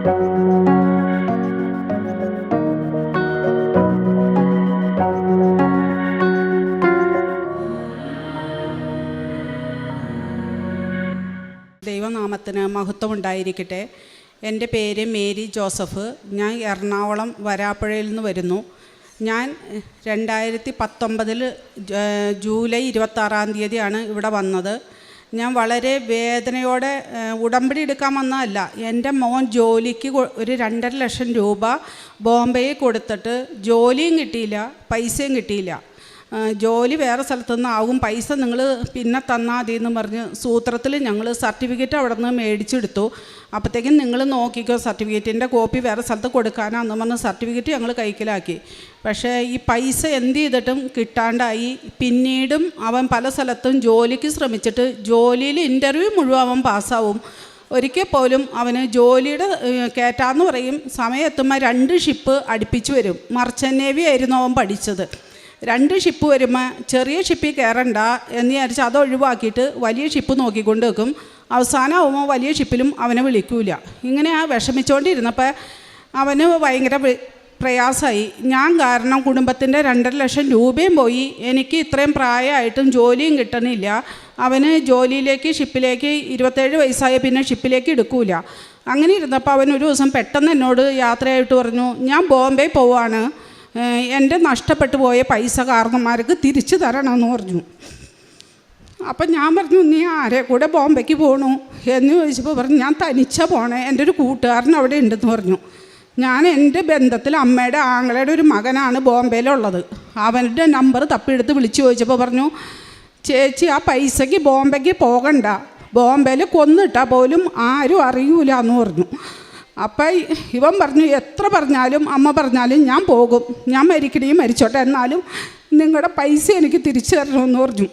ദൈവനാമത്തിന് മഹത്വം ഉണ്ടായിരിക്കട്ടെ. എൻ്റെ പേര് മേരി ജോസഫ്. ഞാൻ എറണാകുളം വരാപ്പുഴയിൽ നിന്ന് വരുന്നു. ഞാൻ 2019 ജൂലൈ 26 ഇവിടെ വന്നത്. ഞാൻ വളരെ വേദനയോടെ ഉടമ്പടി എടുക്കാൻ വന്നതല്ല. എൻ്റെ മോൻ ജോലിക്ക് ഒരു 2.5 ലക്ഷം രൂപ ബോംബെയിൽ കൊടുത്തിട്ട് ജോലിയും കിട്ടിയില്ല, പൈസയും കിട്ടിയില്ല. ജോലി വേറെ സ്ഥലത്തുനിന്ന് ആവും, പൈസ നിങ്ങൾ പിന്നെ തന്നാൽ മതി എന്ന് പറഞ്ഞ് സൂത്രത്തിൽ ഞങ്ങൾ സർട്ടിഫിക്കറ്റ് അവിടെ നിന്ന് മേടിച്ചെടുത്തു. അപ്പോഴത്തേക്കും നിങ്ങൾ നോക്കിക്കോ, സർട്ടിഫിക്കറ്റിൻ്റെ കോപ്പി വേറെ സ്ഥലത്ത് കൊടുക്കാനാന്ന് പറഞ്ഞ് സർട്ടിഫിക്കറ്റ് ഞങ്ങൾ കൈക്കലാക്കി. പക്ഷേ ഈ പൈസ എന്ത് ചെയ്തിട്ടും കിട്ടാണ്ടായി. പിന്നീടും അവൻ പല സ്ഥലത്തും ജോലിക്ക് ശ്രമിച്ചിട്ട് ജോലിയിൽ ഇൻ്റർവ്യൂ മുഴുവൻ അവൻ പാസ്സാവും. ഒരിക്കൽ പോലും അവന് ജോലിയുടെ കയറ്റാന്ന് പറയും, സമയം എത്തുമ്പോൾ 2 ഷിപ്പ് അടുപ്പിച്ച് വരും. മർച്ചൻ്റ് നേവി ആയിരുന്നു അവൻ പഠിച്ചത്. 2 ഷിപ്പ് വരുമ്പോൾ ചെറിയ ഷിപ്പിൽ കയറണ്ട എന്ന് വിചാരിച്ച് അത് ഒഴിവാക്കിയിട്ട് വലിയ ഷിപ്പ് നോക്കിക്കൊണ്ട് വെക്കും. അവസാനമാകുമ്പോൾ വലിയ ഷിപ്പിലും അവനെ വിളിക്കൂല. ഇങ്ങനെ വിഷമിച്ചുകൊണ്ടിരുന്നപ്പോൾ അവന് ഭയങ്കര പ്രയാസമായി. ഞാൻ കാരണം കുടുംബത്തിൻ്റെ 2.5 ലക്ഷം രൂപയും പോയി. എനിക്ക് ഇത്രയും പ്രായമായിട്ടും ജോലിയും കിട്ടണില്ല. അവന് ജോലിയിലേക്ക് ഷിപ്പിലേക്ക് 27 വയസ്സായ പിന്നെ ഷിപ്പിലേക്ക് എടുക്കൂല. അങ്ങനെ ഇരുന്നപ്പോൾ അവൻ ഒരു ദിവസം പെട്ടെന്ന് എന്നോട് യാത്രയായിട്ട് പറഞ്ഞു, ഞാൻ ബോംബെ പോവാണ്, എൻ്റെ നഷ്ടപ്പെട്ടു പോയ പൈസ കാരണന്മാർക്ക് തിരിച്ചു തരണമെന്ന് പറഞ്ഞു. അപ്പം ഞാൻ പറഞ്ഞു, നീ ആരെ കൂടെ ബോംബെക്ക് പോകണു എന്ന് ചോദിച്ചപ്പോൾ പറഞ്ഞു, ഞാൻ തനിച്ചാണ് പോണേ, എൻ്റെ ഒരു കൂട്ടുകാരൻ അവിടെ ഉണ്ടെന്ന് പറഞ്ഞു. ഞാൻ എൻ്റെ ബന്ധത്തിൽ അമ്മയുടെ ആങ്ങളയുടെ ഒരു മകനാണ് ബോംബെയിലുള്ളത്. അവൻ്റെ നമ്പർ തപ്പിയെടുത്ത് വിളിച്ചു ചോദിച്ചപ്പോൾ പറഞ്ഞു, ചേച്ചി ആ പൈസയ്ക്ക് ബോംബെക്ക് പോകണ്ട, ബോംബെയിൽ കൊന്നിട്ടാൽ പോലും ആരും അറിയൂല എന്ന് പറഞ്ഞു. അപ്പം ഇവൻ പറഞ്ഞു, എത്ര പറഞ്ഞാലും അമ്മ പറഞ്ഞാലും ഞാൻ പോകും, ഞാൻ മരിക്കണമെങ്കിൽ മരിച്ചോട്ടെ, എന്നാലും നിങ്ങളുടെ പൈസ എനിക്ക് തിരിച്ചു തരണമെന്ന് പറഞ്ഞു.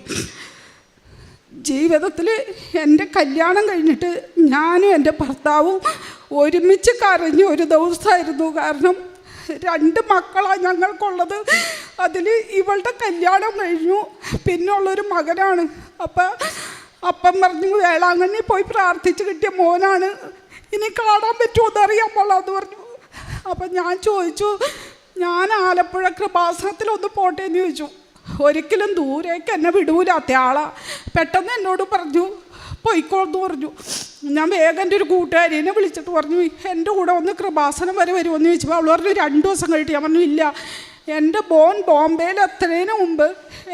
ജീവിതത്തിൽ എൻ്റെ കല്യാണം കഴിഞ്ഞിട്ട് ഞാനും എൻ്റെ ഭർത്താവും ഒരുമിച്ച് കരഞ്ഞു ഒരു ദിവസമായിരുന്നു. കാരണം 2 മക്കളാണ് ഞങ്ങൾക്കുള്ളത്. അതിൽ ഇവളുടെ കല്യാണം കഴിഞ്ഞു, പിന്നുള്ളൊരു മകനാണ്. അപ്പം പറഞ്ഞു, വേളാങ്കണ്ണി പോയി പ്രാർത്ഥിച്ച് കിട്ടിയ മോനാണ്, ഇനി കാണാൻ പറ്റുമോ എന്നറിയാൻ പാടില്ലാന്ന് പറഞ്ഞു. അപ്പം ഞാൻ ചോദിച്ചു, ഞാൻ ആലപ്പുഴ കൃപാസനത്തിലൊന്ന് പോട്ടെ എന്ന് ചോദിച്ചു. ഒരിക്കലും ദൂരേക്ക് എന്നെ വിടൂലാത്ത ആളാ. പെട്ടെന്ന് എന്നോട് പറഞ്ഞു, പോയിക്കോന്ന് പറഞ്ഞു. ഞാൻ വേഗം എൻ്റെ ഒരു കൂട്ടുകാരിനെ വിളിച്ചിട്ട് പറഞ്ഞു, എൻ്റെ കൂടെ ഒന്ന് കൃപാസനം വരെ വരുമെന്ന് ചോദിച്ചപ്പോൾ അവൾ പറഞ്ഞു 2 ദിവസം കഴിഞ്ഞിട്ട്. ഞാൻ പറഞ്ഞു, ഇല്ല, എൻ്റെ മോൻ ബോംബെയിൽ എത്തുന്നതിന് മുമ്പ്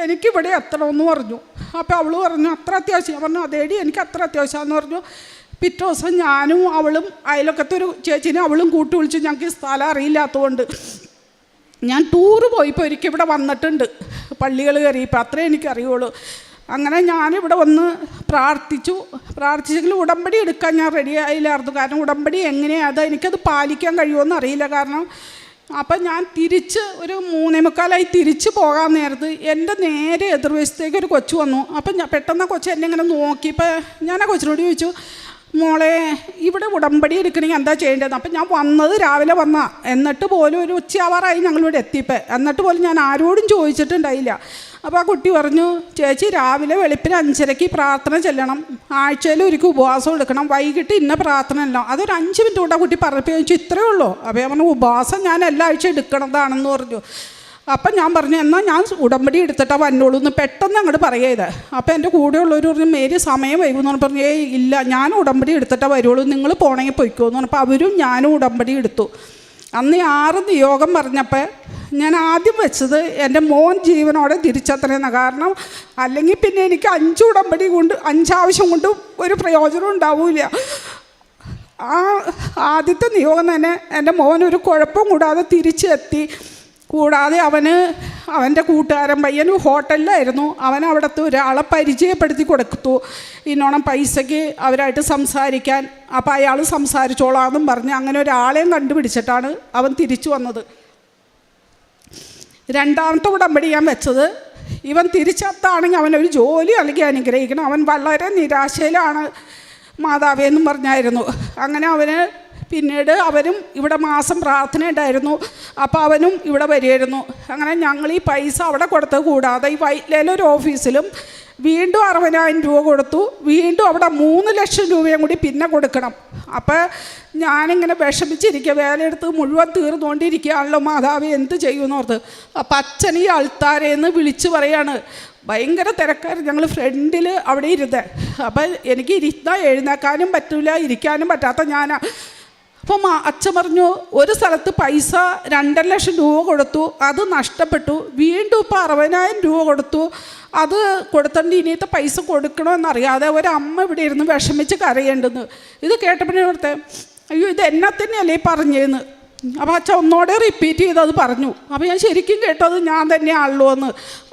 എനിക്കിവിടെ എത്തണമെന്ന് പറഞ്ഞു. അപ്പോൾ അവൾ പറഞ്ഞു, അത്ര അത്യാവശ്യം? ഞാൻ പറഞ്ഞു, അതേടി, എനിക്ക് അത്ര അത്യാവശ്യമാണെന്ന് പറഞ്ഞു. പിറ്റേ ദിവസം ഞാനും അവളും അയലൊക്കത്തെ ഒരു ചേച്ചിനെ അവളും കൂട്ടി വിളിച്ചു. ഞങ്ങൾക്ക് ഈ സ്ഥലം അറിയില്ലാത്തതുകൊണ്ട് ഞാൻ ടൂറ് പോയിപ്പോൾ ഒരിക്കൽ ഇവിടെ വന്നിട്ടുണ്ട്, പള്ളികൾ കയറിയപ്പോൾ, അത്രേ എനിക്കറിയുള്ളൂ. അങ്ങനെ ഞാനിവിടെ വന്ന് പ്രാർത്ഥിച്ചെങ്കിലും ഉടമ്പടി എടുക്കാൻ ഞാൻ റെഡി ആയില്ലായിരുന്നു. കാരണം ഉടമ്പടി എങ്ങനെയാണ് എനിക്കത് പാലിക്കാൻ കഴിയുമെന്ന് അറിയില്ല. കാരണം അപ്പം ഞാൻ തിരിച്ച് ഒരു 3:45 തിരിച്ച് പോകാൻ നേരത്ത് എൻ്റെ നേരെ എതിർവശത്തേക്ക് ഒരു കൊച്ചു വന്നു. അപ്പം ഞാൻ പെട്ടെന്ന് കൊച്ചു എന്നെ ഇങ്ങനെ നോക്കിയപ്പോൾ ഞാൻ ആ കൊച്ചിനോട് ചോദിച്ചു, മോളെ ഇവിടെ ഉടമ്പടി എടുക്കണമെങ്കിൽ എന്താ ചെയ്യേണ്ടത്? അപ്പം ഞാൻ വന്നത് രാവിലെ എന്നിട്ട് പോലും ഒരു ഉച്ചയാവാറായി ഞങ്ങളിവിടെ എത്തിയപ്പോൾ, എന്നിട്ട് പോലും ഞാൻ ആരോടും ചോദിച്ചിട്ടുണ്ടായില്ല. അപ്പോൾ ആ കുട്ടി പറഞ്ഞു, ചേച്ചി രാവിലെ വെളുപ്പിന് 5:30 പ്രാർത്ഥന ചെല്ലണം, ആഴ്ചയിൽ ഒരിക്കൽ ഉപവാസം എടുക്കണം, വൈകിട്ട് ഇന്ന പ്രാർത്ഥന എല്ലാം. അതൊരു 5 മിനിറ്റ് കൊണ്ട് ആ കുട്ടി പറഞ്ഞപ്പോൾ ചോദിച്ചു, ഇത്രയേ ഉള്ളൂ? അപ്പോൾ ഞാൻ പറഞ്ഞു, ഉപവാസം ഞാൻ എല്ലാ ആഴ്ച എടുക്കണതാണെന്ന് പറഞ്ഞു. അപ്പം ഞാൻ പറഞ്ഞു, എന്നാൽ ഞാൻ ഉടമ്പടി എടുത്തിട്ടാ വന്നോളൂ എന്ന് പെട്ടെന്ന് അങ്ങോട്ട് പറയത്. അപ്പോൾ എൻ്റെ കൂടെയുള്ളവർ പറഞ്ഞു, മേരി സമയം വൈകുമെന്ന് പറഞ്ഞു. ഇല്ല, ഞാൻ ഉടമ്പടി എടുത്തിട്ടാ വരുള്ളൂ, നിങ്ങൾ പോകണമെങ്കിൽ പൊയ്ക്കോ എന്ന് പറഞ്ഞപ്പോൾ അവരും ഞാനും ഉടമ്പടി എടുത്തു. അന്ന് 6 നിയോഗം പറഞ്ഞപ്പോൾ ഞാൻ ആദ്യം വെച്ചത് എൻ്റെ മോൻ ജീവനോടെ തിരിച്ചെത്തണമെന്നാണ്. കാരണം അല്ലെങ്കിൽ പിന്നെ എനിക്ക് 5 ഉടമ്പടി കൊണ്ട് 5 ആവശ്യം കൊണ്ട് ഒരു പ്രയോജനം ഉണ്ടാവില്ല. ആ ആദ്യത്തെ നിയോഗം തന്നെ എൻ്റെ മോൻ ഒരു കുഴപ്പം കൂടാതെ തിരിച്ചെത്തി. കൂടാതെ അവൻ്റെ കൂട്ടുകാരൻ പയ്യനും ഹോട്ടലിലായിരുന്നു. അവൻ അവിടുത്തെ ഒരാളെ പരിചയപ്പെടുത്തി കൊടുത്തു, ഇന്നോണം പൈസയ്ക്ക് അവരായിട്ട് സംസാരിക്കാൻ. അപ്പോൾ അയാൾ സംസാരിച്ചോളാമെന്നും പറഞ്ഞ് അങ്ങനെ ഒരാളെയും കണ്ടുപിടിച്ചിട്ടാണ് അവൻ തിരിച്ചു വന്നത്. 2ാമത്തെ ഉടമ്പടി ഞാൻ വെച്ചത്, ഇവൻ തിരിച്ചെത്താണെങ്കിൽ അവനൊരു ജോലി അല്ലെങ്കിൽ അനുഗ്രഹിക്കണം. അവൻ വളരെ നിരാശയിലാണ് മാതാവേ എന്നും പറഞ്ഞായിരുന്നു. അങ്ങനെ അവന് പിന്നീട് അവരും ഇവിടെ മാസം പ്രാർത്ഥന ഉണ്ടായിരുന്നു. അപ്പോൾ അവനും ഇവിടെ വരുമായിരുന്നു. അങ്ങനെ ഞങ്ങൾ ഈ പൈസ അവിടെ കൊടുത്തത് കൂടാതെ ഈ വൈറ്റ്ലയിലൊരു ഓഫീസിലും വീണ്ടും 60,000 രൂപ കൊടുത്തു. വീണ്ടും അവിടെ 3 ലക്ഷം രൂപയും കൂടി പിന്നെ കൊടുക്കണം. അപ്പോൾ ഞാനിങ്ങനെ വിഷമിച്ചിരിക്കുക, വേലയെടുത്ത് മുഴുവൻ തീർന്നുകൊണ്ടിരിക്കുകയാണല്ലോ, മാതാവ് എന്ത് ചെയ്യുമെന്ന് ഓർത്ത്. അപ്പം അച്ഛൻ ഈ അൾത്താരേന്ന് വിളിച്ച് പറയാണ്, ഭയങ്കര തിരക്കായിരുന്നു, ഞങ്ങൾ ഫ്രണ്ടിൽ അവിടെ ഇരുന്നത്. അപ്പം എനിക്ക് എഴുന്നേക്കാനും പറ്റില്ല, ഇരിക്കാനും പറ്റാത്ത ഞാനാ. അപ്പം അച്ഛൻ പറഞ്ഞു, ഒരു സ്ഥലത്ത് പൈസ 2.5 ലക്ഷം രൂപ കൊടുത്തു, അത് നഷ്ടപ്പെട്ടു. വീണ്ടും ഇപ്പോൾ 60,000 രൂപ കൊടുത്തു, അത് കൊടുത്തോണ്ട് ഇനിയത്തെ പൈസ കൊടുക്കണമെന്നറിയാതെ ഒരമ്മ ഇവിടെ ഇരുന്ന് വിഷമിച്ച് കരയേണ്ടെന്ന്. ഇത് കേട്ടപ്പോഴേ ഓർത്തെ, അയ്യോ ഇത് എന്നെ തന്നെയല്ലേ പറഞ്ഞതെന്ന്. അപ്പോൾ അച്ഛൻ ഒന്നോടെ റിപ്പീറ്റ് ചെയ്തത് പറഞ്ഞു. അപ്പോൾ ഞാൻ ശരിക്കും കേട്ടത് ഞാൻ തന്നെയാണല്ലോ എന്ന്.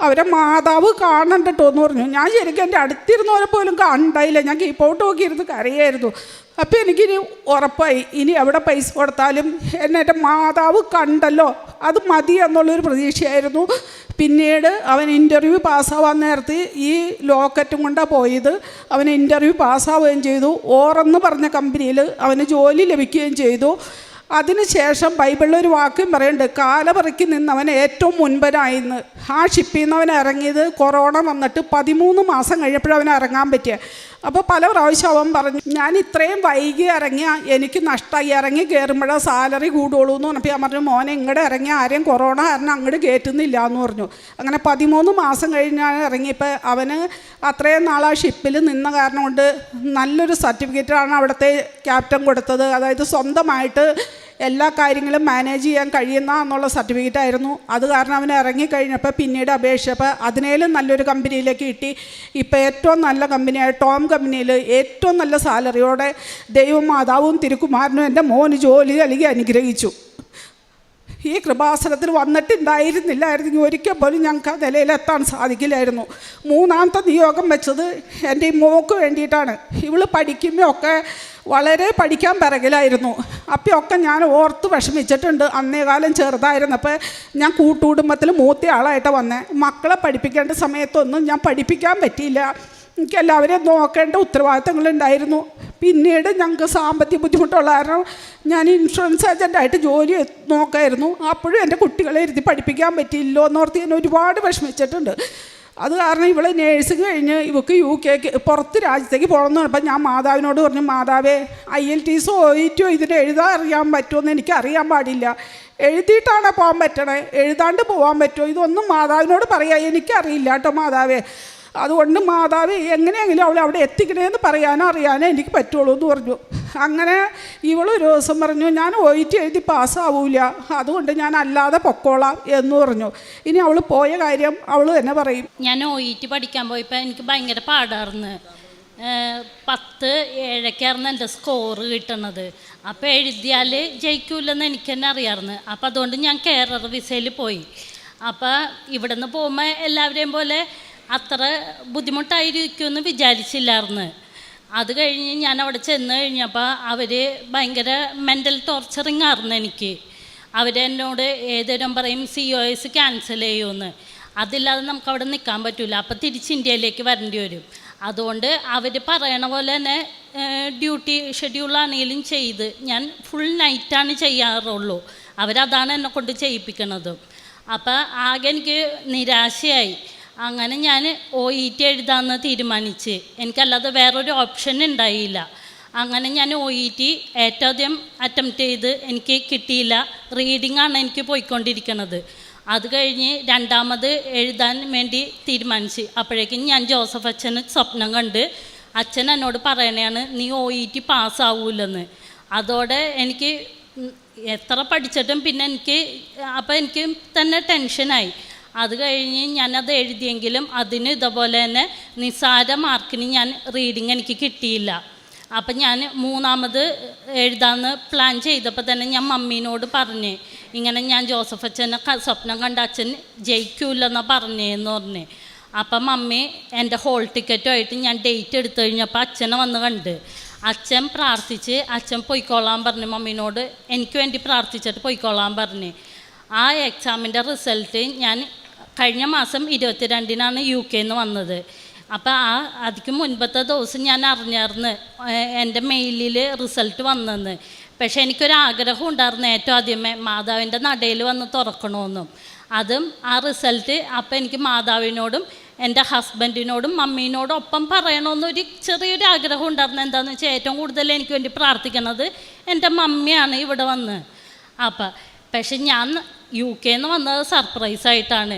അവരെ മാതാവ് കാണണ്ടട്ടോ എന്ന് പറഞ്ഞു. ഞാൻ ശരിക്കും എൻ്റെ അടുത്തിരുന്നവരെ പോലും കണ്ടായില്ല, ഞാൻ കീപ്പോട്ട് നോക്കിയിരുന്ന് കരയായിരുന്നു. അപ്പോൾ എനിക്കിനി ഉറപ്പായി, ഇനി എവിടെ പൈസ കൊടുത്താലും എന്നെ എൻ്റെ മാതാവ് കണ്ടല്ലോ, അത് മതി എന്നുള്ളൊരു പ്രതീക്ഷയായിരുന്നു. പിന്നീട് അവൻ ഇൻ്റർവ്യൂ പാസ്സാവാൻ നേരത്ത് ഈ ലോക്കറ്റും കൊണ്ടാണ് പോയത്. അവൻ ഇൻ്റർവ്യൂ പാസ്സാവുകയും ചെയ്തു. ഓറെന്ന് പറഞ്ഞ കമ്പനിയിൽ അവന് ജോലി ലഭിക്കുകയും ചെയ്തു. അതിനുശേഷം ബൈബിളിലൊരു വാക്യം പറയുന്നുണ്ട്, കാലപറിക്ക് നിന്നവൻ ഏറ്റവും മുൻപനായിന്ന്. ആ ഷിപ്പിൽ നിന്ന് അവൻ ഇറങ്ങിയത് കൊറോണ വന്നിട്ട് 13 മാസം കഴിഞ്ഞപ്പോഴവൻ ഇറങ്ങാൻ പറ്റിയ. അപ്പോൾ പല പ്രാവശ്യം അവൻ പറഞ്ഞു, ഞാൻ ഇത്രയും വൈകി ഇറങ്ങിയാൽ എനിക്ക് നഷ്ടമായി, ഇറങ്ങി കയറുമ്പോഴേ സാലറി കൂടുള്ളൂ എന്ന് പറഞ്ഞപ്പോൾ ഞാൻ പറഞ്ഞു, മോനെ ഇങ്ങോട്ട് ഇറങ്ങി ആരെയും കൊറോണ കാരണം അങ്ങോട്ട് കയറ്റുന്നില്ല എന്ന് പറഞ്ഞു. അങ്ങനെ 13 മാസം കഴിഞ്ഞാണ് ഇറങ്ങിയപ്പോൾ അവന് അത്രയും നാൾ ആ ഷിപ്പിൽ നിന്ന കാരണം കൊണ്ട് നല്ലൊരു സർട്ടിഫിക്കറ്റാണ് അവിടുത്തെ ക്യാപ്റ്റൻ കൊടുത്തത്. അതായത് സ്വന്തമായിട്ട് എല്ലാ കാര്യങ്ങളും മാനേജ് ചെയ്യാൻ കഴിയുന്ന എന്നുള്ള സർട്ടിഫിക്കറ്റായിരുന്നു. അത് കാരണം അവൻ ഇറങ്ങിക്കഴിഞ്ഞപ്പോൾ പിന്നീട് അപേക്ഷിച്ചപ്പോൾ അതിനേലും നല്ലൊരു കമ്പനിയിലേക്ക് കിട്ടി. ഇപ്പോൾ ഏറ്റവും നല്ല കമ്പനിയായ ടോം കമ്പനിയിൽ ഏറ്റവും നല്ല സാലറിയോടെ ദൈവം മാതാവും തിരുക്കുമാരനും എൻ്റെ മോന് ജോലി നൽകി അനുഗ്രഹിച്ചു. ഈ കൃപാസനത്തിൽ വന്നിട്ടുണ്ടായിരുന്നില്ലായിരുന്നെങ്കിൽ ഒരിക്കൽ പോലും ഞങ്ങൾക്ക് ആ നിലയിലെത്താൻ സാധിക്കില്ലായിരുന്നു. 3ാമത്തെ നിയോഗം വെച്ചത് എൻ്റെ ഈ മോക്ക് വേണ്ടിയിട്ടാണ്. ഇവൾ പഠിക്കുമ്പോഴൊക്കെ വളരെ പഠിക്കാൻ പിറകിലായിരുന്നു. അപ്പോഴൊക്കെ ഞാൻ ഓർത്ത് വിഷമിച്ചിട്ടുണ്ട്. അന്നേകാലം ചെറുതായിരുന്നപ്പോൾ ഞാൻ കൂട്ടുകുടുംബത്തിൽ മൂത്ത ആളായിട്ട് വന്നേ. മക്കളെ പഠിപ്പിക്കേണ്ട സമയത്തൊന്നും ഞാൻ പഠിപ്പിക്കാൻ പറ്റിയില്ല. എനിക്ക് എല്ലാവരെയും നോക്കേണ്ട ഉത്തരവാദിത്തങ്ങളുണ്ടായിരുന്നു. പിന്നീട് ഞങ്ങൾക്ക് സാമ്പത്തിക ബുദ്ധിമുട്ടുള്ള കാരണം ഞാൻ ഇൻഷുറൻസ് ഏജൻ്റായിട്ട് ജോലി നോക്കായിരുന്നു. അപ്പോഴും എൻ്റെ കുട്ടികളെ ഇരുത്തി പഠിപ്പിക്കാൻ പറ്റിയില്ലോ എന്നോർത്ത് ഞാൻ ഒരുപാട് വിഷമിച്ചിട്ടുണ്ട്. അത് കാരണം ഇവളെ നേഴ്സിംഗ് കഴിഞ്ഞ് ഇവൾക്ക് UK പുറത്ത് രാജ്യത്തേക്ക് പോകണമെന്ന് പറഞ്ഞപ്പോൾ ഞാൻ മാതാവിനോട് പറഞ്ഞു, മാതാവേ IELTS OET ഇതിന് എഴുതാൻ അറിയാൻ പറ്റുമെന്ന് എനിക്കറിയാൻ പാടില്ല, എഴുതിയിട്ടാണ് പോകാൻ പറ്റണേ, എഴുതാണ്ട് പോകാൻ പറ്റുമോ, ഇതൊന്നും മാതാവിനോട് പറയാം, എനിക്കറിയില്ല കേട്ടോ മാതാവേ. അതുകൊണ്ട് മാതാവ് എങ്ങനെയെങ്കിലും അവളെ അവിടെ എത്തിക്കണേന്ന് പറയാനോ അറിയാനോ എനിക്ക് പറ്റുള്ളൂ എന്ന് പറഞ്ഞു. അങ്ങനെ ഇവളൊരു ദിവസം പറഞ്ഞു, ഞാൻ OET എഴുതി പാസ്സാവൂല, അതുകൊണ്ട് ഞാൻ അല്ലാതെ പൊക്കോളാം എന്ന് പറഞ്ഞു. ഇനി അവൾ പോയ കാര്യം അവൾ തന്നെ പറയും. ഞാൻ OET പഠിക്കാൻ പോയപ്പോൾ എനിക്ക് ഭയങ്കര പാടായിരുന്നു. 10-7 എൻ്റെ സ്കോറ് കിട്ടണത്. അപ്പോൾ എഴുതിയാൽ ജയിക്കൂലെന്ന് എനിക്ക് തന്നെ അറിയാമായിരുന്നു. അപ്പോൾ അതുകൊണ്ട് ഞാൻ കേരള വിസയിൽ പോയി. അപ്പോൾ ഇവിടെ നിന്ന് പോകുമ്പോൾ എല്ലാവരെയും പോലെ അത്ര ബുദ്ധിമുട്ടായിരിക്കുമെന്ന് വിചാരിച്ചില്ലായിരുന്നു. അത് കഴിഞ്ഞ് ഞാൻ അവിടെ ചെന്ന് കഴിഞ്ഞപ്പോൾ അവർ ഭയങ്കര മെൻ്റൽ ടോർച്ചറിങ് ആയിരുന്നു എനിക്ക്. അവരെന്നോട് ഏതൊരും പറയും COS ക്യാൻസൽ ചെയ്യുമെന്ന്. അതില്ലാതെ നമുക്ക് അവിടെ നിൽക്കാൻ പറ്റില്ല, അപ്പോൾ തിരിച്ച് ഇന്ത്യയിലേക്ക് വരേണ്ടി വരും. അതുകൊണ്ട് അവർ പറയണ പോലെ തന്നെ ഡ്യൂട്ടി ഷെഡ്യൂളാണെങ്കിലും ചെയ്ത് ഞാൻ ഫുൾ നൈറ്റാണ് ചെയ്യാറുള്ളൂ. അവരതാണ് എന്നെ കൊണ്ട് ചെയ്യിപ്പിക്കണത്. അപ്പോൾ ആകെ എനിക്ക് നിരാശയായി. അങ്ങനെ ഞാൻ OET എഴുതാമെന്ന് തീരുമാനിച്ച്. എനിക്കല്ലാതെ വേറൊരു ഓപ്ഷൻ ഉണ്ടായില്ല. അങ്ങനെ ഞാൻ OET ഏറ്റവും ആദ്യം അറ്റംപ്റ്റ് ചെയ്ത് എനിക്ക് കിട്ടിയില്ല. റീഡിങ്ങാണ് എനിക്ക് പോയിക്കൊണ്ടിരിക്കുന്നത്. അത് കഴിഞ്ഞ് 2ാമത് എഴുതാൻ വേണ്ടി തീരുമാനിച്ച്. അപ്പോഴേക്കും ഞാൻ ജോസഫ് അച്ഛന് സ്വപ്നം കണ്ട് അച്ഛൻ എന്നോട് പറയണതാണ്, നീ OET പാസ്സാവൂലെന്ന്. അതോടെ എനിക്ക് എത്ര പഠിച്ചിട്ടും പിന്നെ എനിക്ക് തന്നെ ടെൻഷനായി. അത് കഴിഞ്ഞ് ഞാനത് എഴുതിയെങ്കിലും അതിന് ഇതുപോലെ തന്നെ നിസ്സാര മാർക്കിന് ഞാൻ റീഡിങ് എനിക്ക് കിട്ടിയില്ല. അപ്പം ഞാൻ 3ാമത് എഴുതാമെന്ന് പ്ലാൻ ചെയ്തപ്പോൾ തന്നെ ഞാൻ മമ്മീനോട് പറഞ്ഞ്, ഇങ്ങനെ ഞാൻ ജോസഫ് അച്ഛനെ സ്വപ്നം കണ്ട അച്ഛൻ ജയിക്കൂലെന്നാണ് പറഞ്ഞതെന്ന് പറഞ്ഞ്. അപ്പം മമ്മി എൻ്റെ ഹോൾ ടിക്കറ്റുമായിട്ട് ഞാൻ ഡേറ്റ് എടുത്തു കഴിഞ്ഞപ്പോൾ അച്ഛനെ വന്ന് കണ്ട്. അച്ഛൻ പ്രാർത്ഥിച്ച് അച്ഛൻ പൊയ്ക്കോളാൻ പറഞ്ഞു. മമ്മീനോട് എനിക്ക് വേണ്ടി പ്രാർത്ഥിച്ചിട്ട് പൊയ്ക്കോളാൻ പറഞ്ഞ്. ആ എക്സാമിൻ്റെ റിസൾട്ട് ഞാൻ കഴിഞ്ഞ മാസം 22-നാണ് UK വന്നത്. അപ്പോൾ അതിക്ക് മുൻപത്തെ ദിവസം ഞാൻ അറിഞ്ഞായിരുന്നു എൻ്റെ മെയിലിൽ റിസൾട്ട് വന്നെന്ന്. പക്ഷേ എനിക്കൊരാഗ്രഹം ഉണ്ടായിരുന്നു ഏറ്റവും ആദ്യമേ മാതാവിൻ്റെ നടയിൽ വന്ന് തുറക്കണമെന്നും. അതും ആ റിസൾട്ട് അപ്പോൾ എനിക്ക് മാതാവിനോടും എൻ്റെ ഹസ്ബൻഡിനോടും മമ്മീനോടും ഒപ്പം പറയണമെന്നൊരു ചെറിയൊരു ആഗ്രഹം ഉണ്ടായിരുന്നു. എന്താണെന്ന് വെച്ചാൽ ഏറ്റവും കൂടുതൽ എനിക്ക് വേണ്ടി പ്രാർത്ഥിക്കണത് എൻ്റെ മമ്മിയാണ് ഇവിടെ വന്ന്. പക്ഷെ ഞാൻ UK വന്നത് സർപ്രൈസായിട്ടാണ്.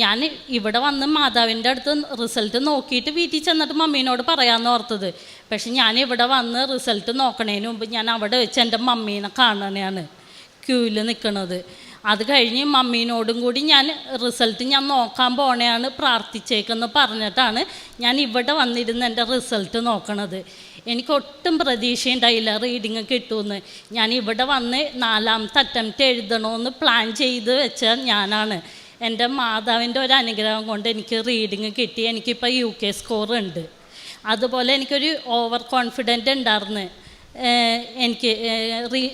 ഞാൻ ഇവിടെ വന്ന് മാതാവിൻ്റെ അടുത്ത് റിസൾട്ട് നോക്കിയിട്ട് വീട്ടിൽ ചെന്നിട്ട് മമ്മീനോട് പറയാമെന്ന് ഓർത്തത്. പക്ഷെ ഞാൻ ഇവിടെ വന്ന് റിസൾട്ട് നോക്കണതിന് മുമ്പ് ഞാൻ അവിടെ വെച്ച് എൻ്റെ മമ്മീനെ കാണണയാണ് ക്യൂവിൽ നിൽക്കുന്നത്. അത് കഴിഞ്ഞ് മമ്മീനോടും കൂടി ഞാൻ റിസൾട്ട് ഞാൻ നോക്കാൻ പോണെയാണ് പ്രാർത്ഥിച്ചേക്കെന്ന് പറഞ്ഞിട്ടാണ് ഞാൻ ഇവിടെ വന്നിരുന്ന് എൻ്റെ റിസൾട്ട് നോക്കണത്. എനിക്ക് ഒട്ടും പ്രതീക്ഷയുണ്ടായില്ല റീഡിങ് കിട്ടുമെന്ന്. ഞാൻ ഇവിടെ വന്ന് 4ാമത്തെ അറ്റംപ്റ്റ് എഴുതണമെന്ന് പ്ലാൻ ചെയ്ത് വെച്ച ഞാനാണ്. എൻ്റെ മാതാവിൻ്റെ ഒരു അനുഗ്രഹം കൊണ്ട് എനിക്ക് റീഡിങ് കിട്ടി. എനിക്കിപ്പോൾ UK സ്കോർ ഉണ്ട്. അതുപോലെ എനിക്കൊരു ഓവർ കോൺഫിഡൻ്റ് ഉണ്ടായിരുന്നു. എനിക്ക്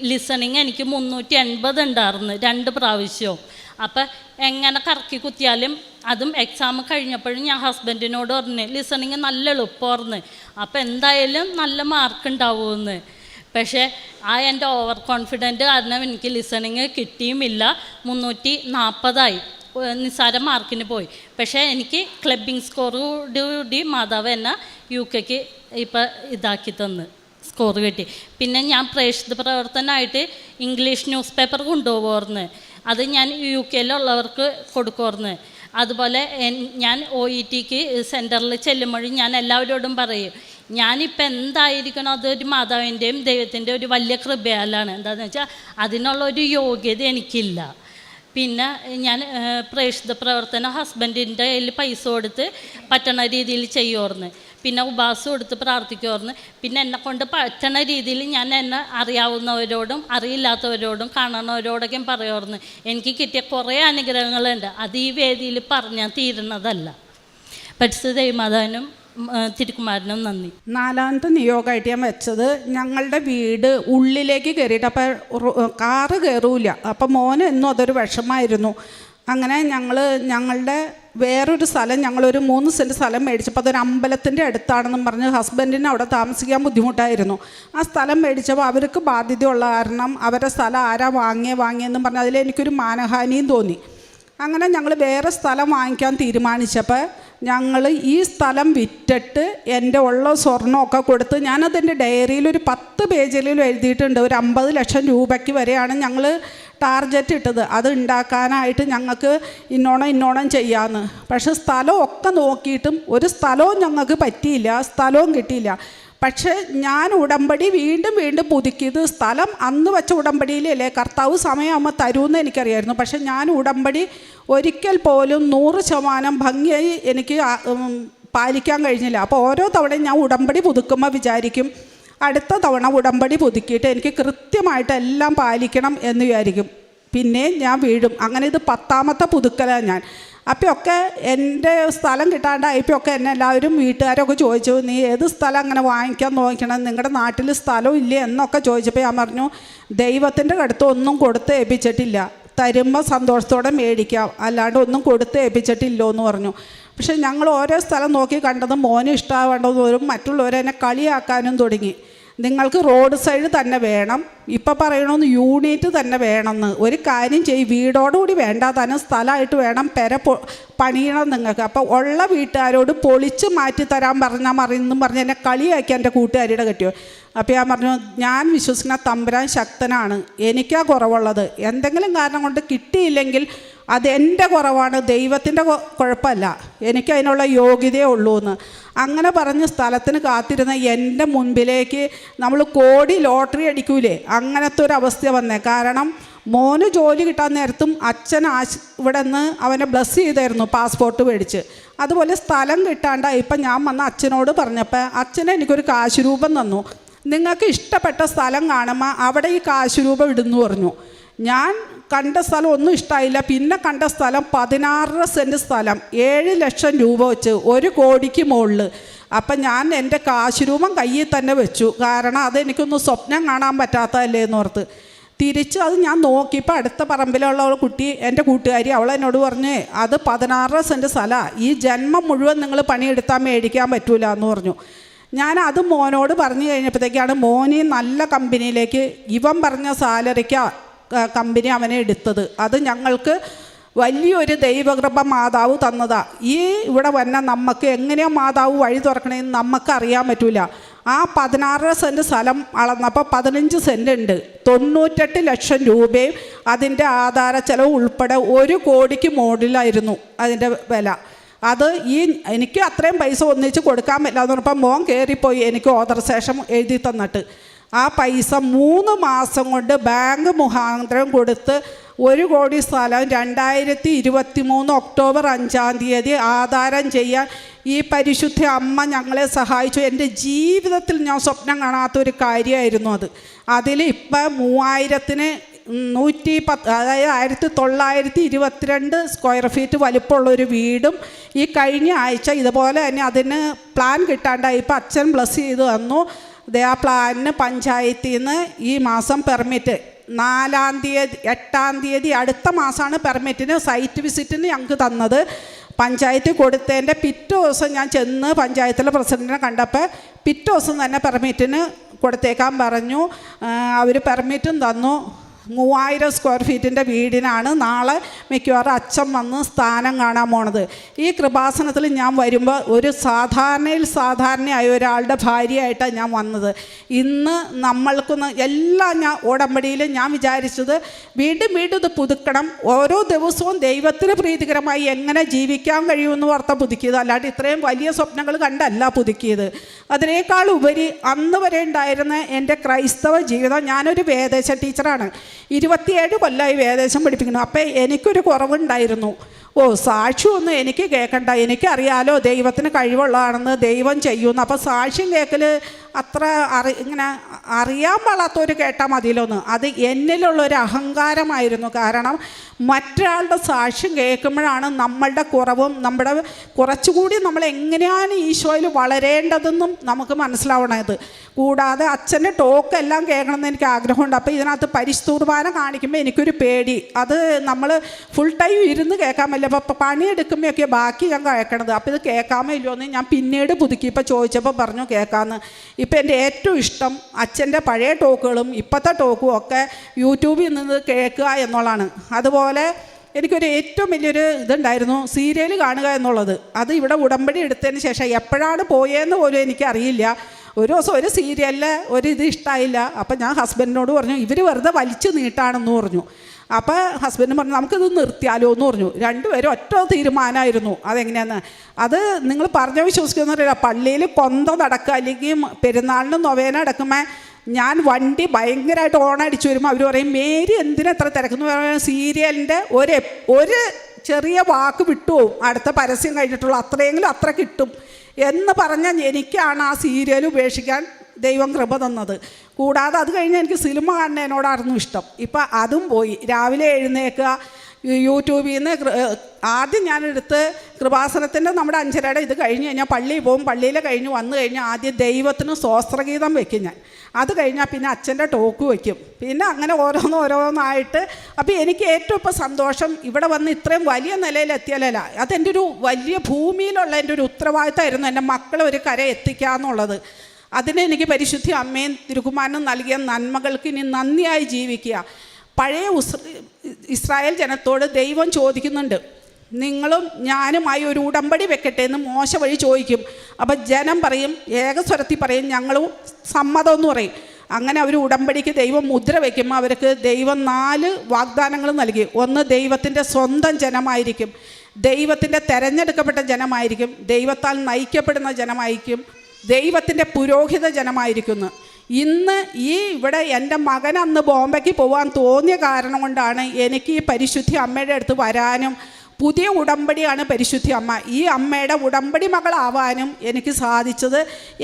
ലിസണിങ് എനിക്ക് 380 ഉണ്ടായിരുന്നു 2 പ്രാവശ്യവും. അപ്പം എങ്ങനെ കറക്കി കുത്തിയാലും അതും എക്സാം കഴിഞ്ഞപ്പോഴും ഞാൻ ഹസ്ബൻഡിനോട് പറഞ്ഞു ലിസണിങ് നല്ല എളുപ്പമായിരുന്നു, അപ്പം എന്തായാലും നല്ല മാർക്ക് ഉണ്ടാവുമെന്ന്. പക്ഷേ എൻ്റെ ഓവർ കോൺഫിഡൻറ്റ് കാരണം എനിക്ക് ലിസണിങ് കിട്ടിയുമില്ല. 340 നിസ്സാര മാർക്കിന് പോയി. പക്ഷേ എനിക്ക് ക്ലബിങ് സ്കോറോടുകൂടി മാതാവ് എന്നെ UK ഇപ്പം ഇതാക്കി തന്ന് സ്കോർ കിട്ടി. പിന്നെ ഞാൻ പ്രേക്ഷിത പ്രവർത്തനമായിട്ട് ഇംഗ്ലീഷ് ന്യൂസ് പേപ്പർ കൊണ്ടുപോകുമായിരുന്നു. അത് ഞാൻ UK കൊടുക്കുമായിരുന്നു. അതുപോലെ ഞാൻ OET സെൻറ്ററിൽ ചെല്ലുമ്പോഴും ഞാൻ എല്ലാവരോടും പറയും ഞാനിപ്പോൾ എന്തായിരിക്കണം അതൊരു മാതാവിൻ്റെയും ദൈവത്തിൻ്റെ ഒരു വലിയ കൃപയാലാണ്. എന്താണെന്ന് വെച്ചാൽ അതിനുള്ളൊരു യോഗ്യത എനിക്കില്ല. പിന്നെ ഞാൻ പ്രേക്ഷിത പ്രവർത്തനം ഹസ്ബൻഡിൻ്റെ കയ്യിൽ പൈസ കൊടുത്ത് പറ്റണ രീതിയിൽ ചെയ്യുമായിരുന്നു. പിന്നെ ഉപവാസം എടുത്ത് പ്രാർത്ഥിക്കുമായിരുന്നു. പിന്നെ എന്നെക്കൊണ്ട് പറ്റണ രീതിയിൽ ഞാൻ എന്നെ അറിയാവുന്നവരോടും അറിയില്ലാത്തവരോടും കാണുന്നവരോടൊക്കെ പറയുമായിരുന്നു. എനിക്ക് കിട്ടിയ കുറേ അനുഗ്രഹങ്ങളുണ്ട്, അത് ഈ വേദിയിൽ പറഞ്ഞാൽ തീരുന്നതല്ല. പരിശുദ്ധ ദൈവമാതാവിനും തിരുക്കുമാരനും നന്ദി. 4ാമത്തെ നിയോഗമായിട്ട് ഞാൻ വെച്ചത് ഞങ്ങളുടെ വീട് ഉള്ളിലേക്ക് കയറിയിട്ട് അപ്പോൾ കാറ് കയറൂല. അപ്പം മോന് എന്നും അതൊരു വിഷമായിരുന്നു. അങ്ങനെ ഞങ്ങളുടെ വേറൊരു സ്ഥലം ഞങ്ങളൊരു 3 സെൻറ്റ് സ്ഥലം മേടിച്ചപ്പോൾ അതൊരു അമ്പലത്തിൻ്റെ അടുത്താണെന്നും പറഞ്ഞ് ഹസ്ബൻഡിന് അവിടെ താമസിക്കാൻ ബുദ്ധിമുട്ടായിരുന്നു. ആ സ്ഥലം മേടിച്ചപ്പോൾ അവർക്ക് ബാധ്യതയുള്ള കാരണം അവരുടെ സ്ഥലം ആരാ വാങ്ങിയെന്നും പറഞ്ഞ് അതിലെനിക്കൊരു മാനഹാനിയും തോന്നി. അങ്ങനെ ഞങ്ങൾ വേറെ സ്ഥലം വാങ്ങിക്കാൻ തീരുമാനിച്ചപ്പോൾ ഞങ്ങൾ ഈ സ്ഥലം വിറ്റിട്ട് എൻ്റെ ഉള്ള സ്വർണ്ണമൊക്കെ കൊടുത്ത് ഞാനതെൻ്റെ ഡയറിയിൽ ഒരു 10 പേജിലും എഴുതിയിട്ടുണ്ട്. ഒരു 50 ലക്ഷം രൂപയ്ക്ക് വരെയാണ് ഞങ്ങൾ ടാർഗറ്റ് ഇട്ടത്. അത് ഉണ്ടാക്കാനായിട്ട് ഞങ്ങൾക്ക് ഇന്നോണം ചെയ്യാമെന്ന്. പക്ഷേ സ്ഥലമൊക്കെ നോക്കിയിട്ടും ഒരു സ്ഥലവും ഞങ്ങൾക്ക് പറ്റിയില്ല, സ്ഥലവും കിട്ടിയില്ല. പക്ഷേ ഞാൻ ഉടമ്പടി വീണ്ടും പുതുക്കിയത് സ്ഥലം അന്ന് വെച്ച ഉടമ്പടിയിലല്ലേ കർത്താവ് സമയമാകുമ്പോൾ തരുമെന്ന് എനിക്കറിയായിരുന്നു. പക്ഷേ ഞാൻ ഉടമ്പടി ഒരിക്കൽ പോലും 100% ഭംഗിയായി എനിക്ക് പാലിക്കാൻ കഴിഞ്ഞില്ല. അപ്പോൾ ഓരോ തവണയും ഞാൻ ഉടമ്പടി പുതുക്കുമ്പോൾ വിചാരിക്കും അടുത്ത തവണ ഉടമ്പടി പുതുക്കിയിട്ട് എനിക്ക് കൃത്യമായിട്ട് എല്ലാം പാലിക്കണം എന്ന് വിചാരിക്കും. പിന്നെ ഞാൻ വീഴും. അങ്ങനെ ഇത് 10ാമത്തെ പുതുക്കലാണ് ഞാൻ. അപ്പോഴൊക്കെ എൻ്റെ സ്ഥലം കിട്ടാണ്ടായപ്പോഴൊക്കെ എന്നെ എല്ലാവരും വീട്ടുകാരൊക്കെ ചോദിച്ചു നീ ഏത് സ്ഥലം അങ്ങനെ വാങ്ങിക്കാൻ നോക്കണം, നിങ്ങളുടെ നാട്ടിൽ സ്ഥലം ഇല്ലേ എന്നൊക്കെ ചോദിച്ചപ്പോൾ ഞാൻ പറഞ്ഞു ദൈവത്തിൻ്റെ അടുത്ത് ഒന്നും കൊടുത്ത് ഏൽപ്പിച്ചിട്ടില്ല, തരുമ്പോൾ സന്തോഷത്തോടെ മേടിക്കാം, അല്ലാണ്ട് ഒന്നും കൊടുത്ത് ഏൽപ്പിച്ചിട്ടില്ലോ എന്ന് പറഞ്ഞു. പക്ഷേ ഞങ്ങൾ ഓരോ സ്ഥലം നോക്കി കണ്ടതും മോന് ഇഷ്ടമാവേണ്ടതും മറ്റുള്ളവരെന്നെ കളിയാക്കാനും തുടങ്ങി. നിങ്ങൾക്ക് റോഡ് സൈഡ് തന്നെ വേണം, ഇപ്പം പറയണമെന്ന് യൂണിറ്റ് തന്നെ വേണമെന്ന്. ഒരു കാര്യം ചെയ്യും, വീടോടുകൂടി വേണ്ട, തന്നെ സ്ഥലമായിട്ട് വേണം പണിയണം നിങ്ങൾക്ക്. അപ്പോൾ ഉള്ള വീട്ടുകാരോട് പൊളിച്ച് മാറ്റി തരാൻ പറഞ്ഞ് എന്നെ കളിയാക്കി എൻ്റെ കൂട്ടുകാരിയുടെ കെട്ടിയോ. അപ്പോൾ ഞാൻ പറഞ്ഞു ഞാൻ വിശ്വസിക്കുന്ന തമ്പുരാൻ ശക്തനാണ്, എനിക്കാ കുറവുള്ളത്. എന്തെങ്കിലും കാരണം കൊണ്ട് കിട്ടിയില്ലെങ്കിൽ അതെൻ്റെ കുറവാണ്, ദൈവത്തിൻ്റെ കുഴപ്പമല്ല, എനിക്കതിനുള്ള യോഗ്യതയേ ഉള്ളൂ എന്ന്. അങ്ങനെ പറഞ്ഞ് സ്ഥലത്തിന് കാത്തിരുന്ന എൻ്റെ മുൻപിലേക്ക് നമ്മൾ കോടി ലോട്ടറി അടിക്കൂലേ അങ്ങനത്തെ ഒരു അവസ്ഥ വന്നേ. കാരണം മോന് ജോലി കിട്ടാൻ നേരത്തും അച്ഛൻ ഇവിടെ നിന്ന് അവനെ ബ്ലസ് ചെയ്തായിരുന്നു പാസ്പോർട്ട് മേടിച്ച്. അതുപോലെ സ്ഥലം കിട്ടാണ്ട് ഇപ്പം ഞാൻ വന്ന അച്ഛനോട് പറഞ്ഞപ്പോൾ അച്ഛനെ എനിക്കൊരു കാശ് രൂപം തന്നു. നിങ്ങൾക്ക് ഇഷ്ടപ്പെട്ട സ്ഥലം കാണുമ്പോൾ അവിടെ ഈ കാശ് രൂപം ഇടുന്നു പറഞ്ഞു. ഞാൻ കണ്ട സ്ഥലം ഒന്നും ഇഷ്ടമായില്ല. പിന്നെ കണ്ട സ്ഥലം 16 സെൻറ്റ് സ്ഥലം 7 ലക്ഷം രൂപ വെച്ച് 1 കോടിക്ക് മുകളിൽ. അപ്പം ഞാൻ എൻ്റെ കാശ് രൂപം കയ്യിൽ തന്നെ വെച്ചു. കാരണം അതെനിക്കൊന്നും സ്വപ്നം കാണാൻ പറ്റാത്തതല്ലേ എന്നോർത്ത്. തിരിച്ച് അത് ഞാൻ നോക്കിയപ്പോൾ അടുത്ത പറമ്പിലുള്ള കുട്ടി എൻ്റെ കൂട്ടുകാരി അവളെന്നോട് പറഞ്ഞേ അത് 16 സെൻറ്റ് സ്ഥലമാണ്, ഈ ജന്മം മുഴുവൻ നിങ്ങൾ പണിയെടുത്താൽ മേടിക്കാൻ പറ്റൂല എന്ന് പറഞ്ഞു. ഞാൻ അത് മോനോട് പറഞ്ഞു കഴിഞ്ഞപ്പോഴത്തേക്കാണ് മോന് നല്ല കമ്പനിയിലേക്ക് ഇവൻ പറഞ്ഞ സാലറിക്ക് കമ്പനി അവനെ എടുത്തത്. അത് ഞങ്ങൾക്ക് വലിയൊരു ദൈവകൃപ മാതാവ് തന്നതാ. ഈ ഇവിടെ വന്ന നമുക്ക് എങ്ങനെയാണ് മാതാവ് വഴി തുറക്കണമെന്ന് നമുക്ക് അറിയാൻ പറ്റൂല. ആ 16 സെൻറ്റ് സ്ഥലം അളന്നപ്പോൾ 15 സെൻറ്റ് ഉണ്ട്. 98 ലക്ഷം രൂപയും അതിൻ്റെ ആധാര ചെലവ് ഉൾപ്പെടെ 1 കോടിക്ക് മുകളിലായിരുന്നു അതിൻ്റെ വില. അത് എനിക്ക് അത്രയും പൈസ ഒന്നിച്ച് കൊടുക്കാൻ പറ്റില്ല എന്ന് പറഞ്ഞപ്പോൾ മോൻ കയറിപ്പോയി എനിക്ക് ഓതറൈസേഷൻ എഴുതി തന്നിട്ട്. ആ പൈസ 3 മാസം കൊണ്ട് ബാങ്ക് മുഖാന്തരം കൊടുത്ത് 1 കോടി സ്ഥലം 2023 ഒക്ടോബർ 5-ാം തീയതി ആധാരം ചെയ്യാൻ ഈ പരിശുദ്ധ അമ്മ ഞങ്ങളെ സഹായിച്ചു. എൻ്റെ ജീവിതത്തിൽ ഞാൻ സ്വപ്നം കാണാത്തൊരു കാര്യമായിരുന്നു അത്. അതിൽ ഇപ്പം 3110, അതായത് 1922 സ്ക്വയർ ഫീറ്റ് വലിപ്പമുള്ളൊരു വീടും ഈ കഴിഞ്ഞ ആഴ്ച ഇതുപോലെ തന്നെ അതിന് പ്ലാൻ കിട്ടാണ്ടായി. ഇപ്പം അച്ഛൻ ബ്ലസ് ചെയ്ത് തന്നു. ആ പ്ലാനിന് പഞ്ചായത്തിൽ നിന്ന് ഈ മാസം പെർമിറ്റ് 4-ാം തീയതി 8-ാം തീയതി അടുത്ത മാസമാണ് പെർമിറ്റിന് സൈറ്റ് വിസിറ്റിന് ഞങ്ങൾക്ക് തന്നത്. പഞ്ചായത്ത് കൊടുത്തതിൻ്റെ പിറ്റേ ദിവസം ഞാൻ ചെന്ന് പഞ്ചായത്തിലെ പ്രസിഡൻറ്റിനെ കണ്ടപ്പോൾ പിറ്റേ ദിവസം തന്നെ പെർമിറ്റിന് കൊടുത്തേക്കാൻ പറഞ്ഞു. അവർ പെർമിറ്റും തന്നു. 3000 സ്ക്വയർ ഫീറ്റിൻ്റെ വീടിനാണ് നാളെ മിക്കവാറും അച്ഛൻ വന്ന് സ്ഥാനം കാണാൻ പോണത്. ഈ കൃപാസനത്തിൽ ഞാൻ വരുമ്പോൾ ഒരു സാധാരണയായ ഒരാളുടെ ഭാര്യയായിട്ടാണ് ഞാൻ വന്നത്. ഇന്ന് നമ്മൾക്കൊന്ന് എല്ലാം ഞാൻ ഉടമ്പടിയിൽ ഞാൻ വിചാരിച്ചത് വീണ്ടും ഇത് പുതുക്കണം, ഓരോ ദിവസവും ദൈവത്തിന് പ്രീതികരമായി എങ്ങനെ ജീവിക്കാൻ കഴിയുമെന്ന് ഓർത്ത പുതുക്കിയത്, അല്ലാണ്ട് ഇത്രയും വലിയ സ്വപ്നങ്ങൾ കണ്ടല്ല പുതുക്കിയത്. അതിനേക്കാൾ ഉപരി അന്ന് വരെ ഉണ്ടായിരുന്ന എൻ്റെ ക്രൈസ്തവ ജീവിതം, ഞാനൊരു വേദേശ ടീച്ചറാണ്, 27 കൊല്ലമായി വേദേശം പഠിപ്പിക്കുന്നു. അപ്പോൾ എനിക്കൊരു കുറവുണ്ടായിരുന്നു. സാക്ഷ്യമൊന്നും എനിക്ക് കേൾക്കണ്ട, എനിക്കറിയാലോ ദൈവത്തിന് കഴിവുള്ളതാണെന്ന്, ദൈവം ചെയ്യുന്നു. അപ്പോൾ സാക്ഷ്യം കേൾക്കൽ അത്ര ഇങ്ങനെ അറിയാൻ പാടാത്തൊരു കേട്ടാൽ മതിയിലോന്ന്. അത് എന്നിലുള്ളൊരു അഹങ്കാരമായിരുന്നു. കാരണം മറ്റൊരാളുടെ സാക്ഷ്യം കേൾക്കുമ്പോഴാണ് നമ്മളുടെ കുറവും നമ്മുടെ കുറച്ചുകൂടി നമ്മൾ എങ്ങനെയാണ് ഈശോയിൽ വളരേണ്ടതെന്നും നമുക്ക് മനസ്സിലാവണത്. കൂടാതെ അച്ഛൻ്റെ ടോക്ക് എല്ലാം കേൾക്കണമെന്ന് എനിക്ക് ആഗ്രഹമുണ്ട്. അപ്പോൾ ഇതിനകത്ത് പരിശുദ്ധ കുർബാന കാണിക്കുമ്പോൾ എനിക്കൊരു പേടി, അത് നമ്മൾ ഫുൾ ടൈം ഇരുന്ന് കേൾക്കാൻ പറ്റില്ല. അപ്പോൾ പണിയെടുക്കുമ്പോഴൊക്കെ ബാക്കി ഞാൻ കേൾക്കണത്. അപ്പോൾ ഇത് കേൾക്കാമോ ഇല്ലയോ എന്ന് ഞാൻ പിന്നീട് പുതുക്കി ഇപ്പോൾ ചോദിച്ചപ്പോൾ പറഞ്ഞു കേൾക്കാമെന്ന്. ഇപ്പം എൻ്റെ ഏറ്റവും ഇഷ്ടം അച്ഛൻ്റെ പഴയ ടോക്കുകളും ഇപ്പോഴത്തെ ടോക്കും ഒക്കെ യൂട്യൂബിൽ നിന്ന് കേൾക്കുക എന്നുള്ളതാണ്. അതുപോലെ എനിക്കൊരു ഏറ്റവും വലിയൊരു ഇതുണ്ടായിരുന്നു സീരിയൽ കാണുക എന്നുള്ളത്. അത് ഇവിടെ ഉടമ്പടി എടുത്തതിന് ശേഷം എപ്പോഴാണ് പോയതെന്ന് പോലും എനിക്കറിയില്ല. ഒരു ദിവസം ഒരു സീരിയലിൽ ഇത് ഇഷ്ടമായില്ല. അപ്പം ഞാൻ ഹസ്ബൻഡിനോട് പറഞ്ഞു ഇവർ വെറുതെ വലിച്ചു നീട്ടാണെന്ന് പറഞ്ഞു. അപ്പോൾ ഹസ്ബൻഡ് പറഞ്ഞു നമുക്കിത് നിർത്തിയാലോ എന്ന് പറഞ്ഞു. രണ്ടുപേരും ഒറ്റ തീരുമാനമായിരുന്നു. അതെങ്ങനെയാന്ന് അത് നിങ്ങൾ പറഞ്ഞ വിശ്വസിക്കുന്നറിയില്ല. പള്ളിയിൽ കൊന്ത നടക്കുക അല്ലെങ്കിൽ പെരുന്നാളിന് നൊവേന നടക്കുമ്പോൾ ഞാൻ വണ്ടി ഭയങ്കരമായിട്ട് ഓണടിച്ച് വരുമ്പോൾ അവർ പറയും മേരി എന്തിനാ എത്ര തിരക്കെന്ന് പറയുമ്പോൾ സീരിയലിൻ്റെ ഒരു ചെറിയ വാക്ക് വിട്ടുപോകും, അടുത്ത പരസ്യം കഴിഞ്ഞിട്ടുള്ള അത്രയെങ്കിലും അത്ര കിട്ടും എന്ന് പറഞ്ഞാൽ എനിക്കാണ് ആ സീരിയൽ ഉപേക്ഷിക്കാൻ ദൈവം കൃപ തന്നത്. കൂടാതെ അത് കഴിഞ്ഞ് എനിക്ക് സിനിമ കാണുന്നതിനോടായിരുന്നു ഇഷ്ടം. ഇപ്പം അതും പോയി. രാവിലെ എഴുന്നേൽക്കുക, യൂട്യൂബിൽ നിന്ന് ആദ്യം ഞാനെടുത്ത് കൃപാസനത്തിൻ്റെ നമ്മുടെ 5:30 ഇത് കഴിഞ്ഞ് കഴിഞ്ഞാൽ പള്ളിയിൽ പോകും. പള്ളിയിൽ കഴിഞ്ഞ് വന്നു കഴിഞ്ഞാൽ ആദ്യം ദൈവത്തിന് സ്തോത്രഗീതം വയ്ക്കും ഞാൻ. അത് കഴിഞ്ഞാൽ പിന്നെ അച്ഛൻ്റെ ടോക്ക് വയ്ക്കും. പിന്നെ അങ്ങനെ ഓരോന്നായിട്ട്. അപ്പോൾ എനിക്ക് ഏറ്റവും ഇപ്പോൾ സന്തോഷം ഇവിടെ വന്ന് ഇത്രയും വലിയ നിലയിലെത്തിയാലല്ല, അതെൻ്റെ ഒരു വലിയ ഭൂമിയിലുള്ള എൻ്റെ ഒരു ഉത്തരവാദിത്തമായിരുന്നു എൻ്റെ മക്കളെ ഒരു കര എത്തിക്കുക എന്നുള്ളത്. അതിന് എനിക്ക് പരിശുദ്ധ അമ്മയും തിരുക്കുമാരനും നൽകിയ നന്മകൾക്ക് ഇനി നന്ദിയായി ജീവിക്കുക. പഴയ ഇസ്രായേൽ ജനത്തോട് ദൈവം ചോദിക്കുന്നുണ്ട്, നിങ്ങളും ഞാനുമായി ഒരു ഉടമ്പടി വെക്കട്ടെ എന്ന് മോശ വഴി ചോദിക്കും. അപ്പം ജനം പറയും, ഏകസ്വരത്തിൽ പറയും ഞങ്ങളും സമ്മതം എന്ന് പറയും. അങ്ങനെ അവർ ഉടമ്പടിക്ക് ദൈവം മുദ്ര വയ്ക്കുമ്പോൾ അവർക്ക് ദൈവം 4 വാഗ്ദാനങ്ങൾ നൽകി. ഒന്ന്, ദൈവത്തിൻ്റെ സ്വന്തം ജനമായിരിക്കും, ദൈവത്തിൻ്റെ തിരഞ്ഞെടുക്കപ്പെട്ട ജനമായിരിക്കും, ദൈവത്താൽ നയിക്കപ്പെടുന്ന ജനമായിരിക്കും, ദൈവത്തിൻ്റെ പുരോഹിത ജനമായിരിക്കുന്നു. ഇന്ന് ഇവിടെ എൻ്റെ മകൻ അന്ന് ബോംബെക്ക് പോകാൻ തോന്നിയ കാരണം കൊണ്ടാണ് എനിക്ക് ഈ പരിശുദ്ധി അമ്മയുടെ അടുത്ത് വരാനും പുതിയ ഉടമ്പടിയാണ് പരിശുദ്ധി അമ്മ. ഈ അമ്മയുടെ ഉടമ്പടി മകളാവാനും എനിക്ക് സാധിച്ചത്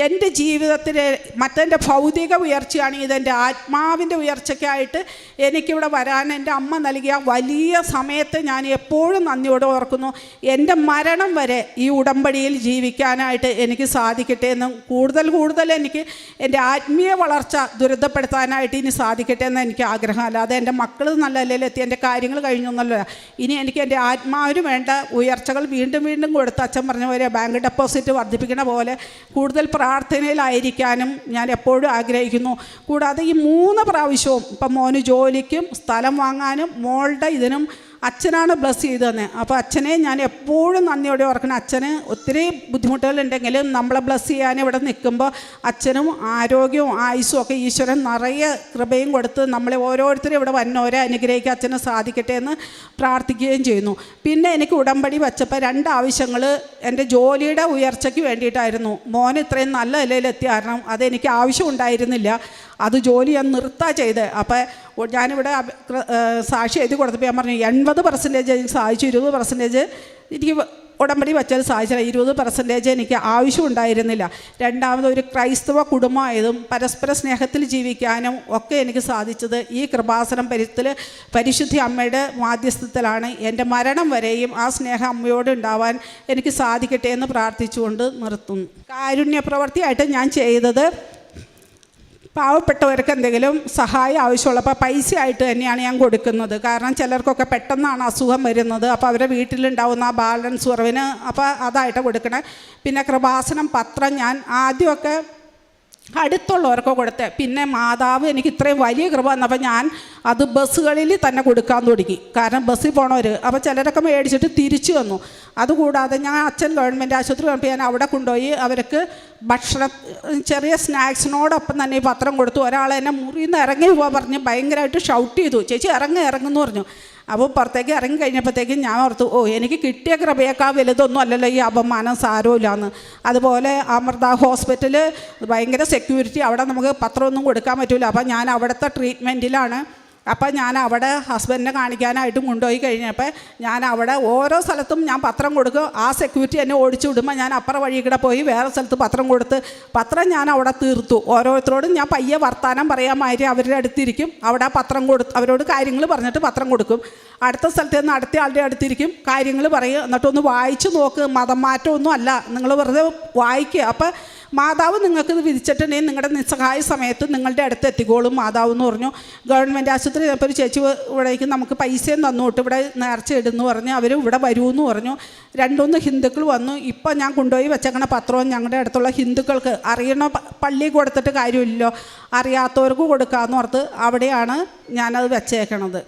എൻ്റെ ജീവിതത്തിലെ മറ്റെൻ്റെ ഭൗതിക ഉയർച്ചയാണ്. ഇതെൻ്റെ ആത്മാവിൻ്റെ ഉയർച്ചയ്ക്കായിട്ട് എനിക്കിവിടെ വരാൻ എൻ്റെ അമ്മ നൽകിയ വലിയ സമയത്ത് ഞാൻ എപ്പോഴും നന്ദിയോടെ ഓർക്കുന്നു. എൻ്റെ മരണം വരെ ഈ ഉടമ്പടിയിൽ ജീവിക്കാനായിട്ട് എനിക്ക് സാധിക്കട്ടെ എന്നും കൂടുതൽ എനിക്ക് എൻ്റെ ആത്മീയ വളർച്ച ദുരിതപ്പെടുത്താനായിട്ട് ഇനി സാധിക്കട്ടെ എന്ന് എനിക്ക് ആഗ്രഹം. അല്ലാതെ എൻ്റെ മക്കൾ നല്ല നിലയിലെത്തി എൻ്റെ കാര്യങ്ങൾ കഴിഞ്ഞു എന്നല്ല. ഇനി എനിക്ക് എൻ്റെ ആത്മാവിന് വേണ്ട ഉയർച്ചകൾ വീണ്ടും കൊടുത്ത് അച്ഛൻ പറഞ്ഞ പോലെ ബാങ്ക് ഡെപ്പോസിറ്റ് വർദ്ധിപ്പിക്കുന്ന പോലെ കൂടുതൽ പ്രാർത്ഥനയിലായിരിക്കാനും ഞാൻ എപ്പോഴും ആഗ്രഹിക്കുന്നു. കൂടാതെ ഈ 3 പ്രാവശ്യവും ഇപ്പം മോന് ജോലിക്കും സ്ഥലം വാങ്ങാനും മോളുടെ ഇതിനും അച്ഛനാണ് ബ്ലസ് ചെയ്ത് തന്നെ. അപ്പോൾ അച്ഛനെ ഞാൻ എപ്പോഴും നന്ദിയോടെ ഓർക്കണം. അച്ഛന് ഒത്തിരി ബുദ്ധിമുട്ടുകളുണ്ടെങ്കിലും നമ്മളെ ബ്ലസ് ചെയ്യാൻ ഇവിടെ നിൽക്കുമ്പോൾ അച്ഛനും ആരോഗ്യവും ആയുസ്സും ഒക്കെ ഈശ്വരൻ നിറയെ കൃപയും കൊടുത്ത് നമ്മളെ ഓരോരുത്തരും ഇവിടെ വന്നവരെ അനുഗ്രഹിക്കാൻ അച്ഛന് സാധിക്കട്ടെ എന്ന് പ്രാർത്ഥിക്കുകയും ചെയ്യുന്നു. പിന്നെ എനിക്ക് ഉടമ്പടി വച്ചപ്പോൾ 2 ആവശ്യങ്ങൾ എൻ്റെ ജോലിയുടെ ഉയർച്ചയ്ക്ക് വേണ്ടിയിട്ടായിരുന്നു. മോൻ ഇത്രയും നല്ല നിലയിലെത്തിയ കാരണം അതെനിക്ക് ആവശ്യമുണ്ടായിരുന്നില്ല. അത് ജോലി ഞാൻ നിർത്താ ചെയ്ത്. അപ്പോൾ ഞാനിവിടെ സാക്ഷി എഴുതി കൊടുത്തപ്പോൾ ഞാൻ പറഞ്ഞു 80% എനിക്ക് സാധിച്ചു, 20% എനിക്ക് ഉടമ്പടി വച്ചാൽ സാധിച്ചില്ല, 20% എനിക്ക് ആവശ്യമുണ്ടായിരുന്നില്ല. രണ്ടാമത് ഒരു ക്രൈസ്തവ കുടുംബമായതും പരസ്പര സ്നേഹത്തിൽ ജീവിക്കാനും ഒക്കെ എനിക്ക് സാധിച്ചത് ഈ കൃപാസനം പരിശുദ്ധി അമ്മയുടെ മാധ്യസ്ഥത്തിലാണ്. എൻ്റെ മരണം വരെയും ആ സ്നേഹം അമ്മയോട് ഉണ്ടാവാൻ എനിക്ക് സാധിക്കട്ടെ എന്ന് പ്രാർത്ഥിച്ചുകൊണ്ട് നിർത്തുന്നു. കാരുണ്യ പ്രവൃത്തിയായിട്ട് ഞാൻ ചെയ്തത് പാവപ്പെട്ടവർക്ക് എന്തെങ്കിലും സഹായം ആവശ്യമുള്ളപ്പോൾ പൈസ ആയിട്ട് തന്നെയാണ് ഞാൻ കൊടുക്കുന്നത്. കാരണം ചിലർക്കൊക്കെ പെട്ടെന്നാണ് അസുഖം വരുന്നത്. അപ്പോൾ അവരുടെ വീട്ടിലുണ്ടാവുന്ന ആ ബാലൻസ് കുറവിന് അപ്പോൾ അതായിട്ട് കൊടുക്കണേ. പിന്നെ കൃപാസനം പത്രം ഞാൻ ആദ്യമൊക്കെ അടുത്തുള്ളവർക്ക് കൊടുത്തേ. പിന്നെ മാതാവ് എനിക്ക് ഇത്രയും വലിയ കൃപ വന്നപ്പോൾ ഞാൻ അത് ബസ്സുകളിൽ തന്നെ കൊടുക്കാൻ തുടങ്ങി. കാരണം ബസ്സിൽ പോണവർ അപ്പോൾ ചിലരൊക്കെ മേടിച്ചിട്ട് തിരിച്ചു വന്നു. അതുകൂടാതെ ഞാൻ അച്ഛൻ ഗവൺമെൻറ് ആശുപത്രി വന്നപ്പോൾ ഞാൻ അവിടെ കൊണ്ടുപോയി അവർക്ക് ഭക്ഷണം ചെറിയ സ്നാക്സിനോടൊപ്പം തന്നെ ഈ പത്രം കൊടുത്തു. ഒരാൾ എന്നെ മുറിയിൽ നിന്ന് ഇറങ്ങി പോകാൻ പറഞ്ഞ് ഭയങ്കരമായിട്ട് ഷൗട്ട് ചെയ്തു, ചേച്ചി ഇറങ്ങുമെന്ന് പറഞ്ഞു. അപ്പോൾ പുറത്തേക്ക് ഇറങ്ങി കഴിഞ്ഞപ്പോഴത്തേക്കും ഞാൻ ഓർത്തു, എനിക്ക് കിട്ടിയ കൃപയേക്കാൾ വലുതൊന്നും അല്ലല്ലോ ഈ അപമാനം, സാരമില്ലാന്ന്. അതുപോലെ അമൃത ഹോസ്പിറ്റൽ ഭയങ്കര സെക്യൂരിറ്റി, അവിടെ നമുക്ക് പത്രമൊന്നും കൊടുക്കാൻ പറ്റില്ല. അപ്പോൾ ഞാൻ അവിടുത്തെ ട്രീറ്റ്മെൻറ്റിലാണ്. അപ്പോൾ ഞാൻ അവിടെ ഹസ്ബൻഡിനെ കാണിക്കാനായിട്ടും കൊണ്ടുപോയി കഴിഞ്ഞപ്പോൾ ഞാൻ അവിടെ ഓരോ സ്ഥലത്തും ഞാൻ പത്രം കൊടുക്കും. ആ സെക്യൂരിറ്റി എന്നെ ഓടിച്ചു വിടുമ്പോൾ ഞാൻ അപ്പുറം വഴി കൂടെ പോയി വേറെ സ്ഥലത്ത് പത്രം കൊടുത്ത് പത്രം ഞാൻ അവിടെ തീർത്തു. ഓരോരുത്തരോടും ഞാൻ പയ്യെ വർത്താനം പറയാൻ മാതിരി അവരുടെ അടുത്തിരിക്കും. അവിടെ പത്രം അവരോട് കാര്യങ്ങൾ പറഞ്ഞിട്ട് പത്രം കൊടുക്കും. അടുത്ത സ്ഥലത്ത് നിന്ന് അടുത്ത ആളുടെ അടുത്തിരിക്കും, കാര്യങ്ങൾ പറയും. എന്നിട്ടൊന്ന് വായിച്ച് നോക്ക്, മതം മാറ്റമൊന്നും അല്ല, നിങ്ങൾ വെറുതെ വായിക്കുക. അപ്പോൾ മാതാവ് നിങ്ങൾക്ക് ഇത് വിധിച്ചിട്ടുണ്ടെങ്കിൽ നിങ്ങളുടെ നിസ്സഹായ സമയത്ത് നിങ്ങളുടെ അടുത്ത് എത്തിക്കോളും മാതാവ് എന്ന് പറഞ്ഞു. ഗവൺമെൻറ് ആശുപത്രി ചിലപ്പോൾ ഒരു ചേച്ചി ഇവിടേക്ക് നമുക്ക് പൈസയും തന്നോട്ട് ഇവിടെ നേർച്ച ഇടുന്നു പറഞ്ഞ് അവർ ഇവിടെ വരുമെന്ന് പറഞ്ഞു. 2-3 ഹിന്ദുക്കൾ വന്നു. ഇപ്പം ഞാൻ കൊണ്ടുപോയി വെച്ചേക്കണ പത്രവും ഞങ്ങളുടെ അടുത്തുള്ള ഹിന്ദുക്കൾക്ക് അറിയണ പള്ളി കൊടുത്തിട്ട് കാര്യമില്ലല്ലോ, അറിയാത്തവർക്ക് കൊടുക്കാമെന്ന് ഓർത്ത് അവിടെയാണ് ഞാനത് വെച്ചേക്കണത്.